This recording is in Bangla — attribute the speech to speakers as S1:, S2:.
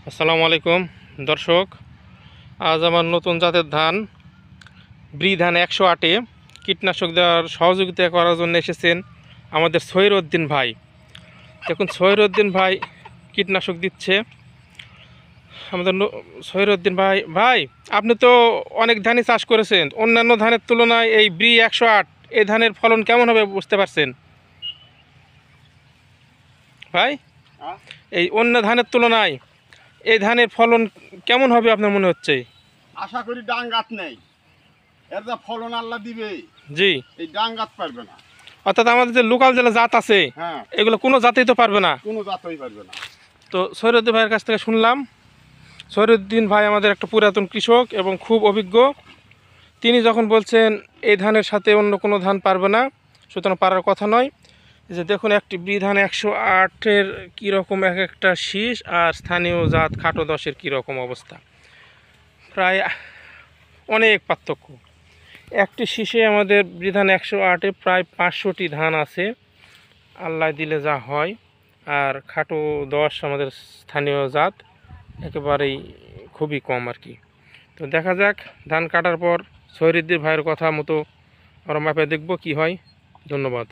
S1: আসসালামু আলাইকুম দর্শক, আজ আমার নতুন জাতের ধান ব্রি ধান 108-এ কীটনাশক দেওয়ার সহযোগিতা করার জন্য এসেছেন আমাদের সহিরউদ্দিন ভাই। দেখুন সহিরউদ্দিন ভাই কীটনাশক দিচ্ছে। আমাদের সহিরউদ্দিন ভাই ভাই আপনি তো অনেক ধানই চাষ করেছেন, অন্যান্য ধানের তুলনায় এই ব্রি 108 এই ধানের ফলন কেমন হবে বুঝতে পারছেন ভাই? এই অন্য ধানের তুলনায় এই ধানের ফলন কেমন হবে আপনার মনে হচ্ছে?
S2: আশা করি ডাঙ্গাত নেই, এর যা ফলন আল্লাহ দিবে।
S1: জি,
S2: এই ডাঙ্গাত পারবে না।
S1: অর্থাৎ আমাদের যে লোকাল যে জাত আছে
S2: হ্যাঁ,
S1: এগুলো কোনো জাতেই তো পারবে না।
S2: কোনো জাতই পারবে না।
S1: তো সহিরউদ্দিন ভাইয়ের কাছ থেকে শুনলাম, সহিরউদ্দিন ভাই আমাদের একটা পুরাতন কৃষক এবং খুব অভিজ্ঞ। তিনি যখন বলছেন এই ধানের সাথে অন্য কোনো ধান পারবে না, সুতরাং পারার কথা নয়। যে দেখুন একটি ব্রি ধান 108-এর কীরকম এক একটা শীষ, আর স্থানীয় জাত খাটো 10-এর কীরকম অবস্থা, প্রায় অনেক পার্থক্য। একটি শীষে আমাদের ব্রি ধান 108-এ প্রায় 500টি ধান আছে আল্লাহ দিলে যা হয়। আর খাটো 10 আমাদের স্থানীয় জাত একেবারেই খুবই কম আর কি। তো দেখা যাক ধান কাটার পর সহিরউদ্দিন ভাইয়ের কথা মতো আমরা মাপে দেখব কি হয়। ধন্যবাদ।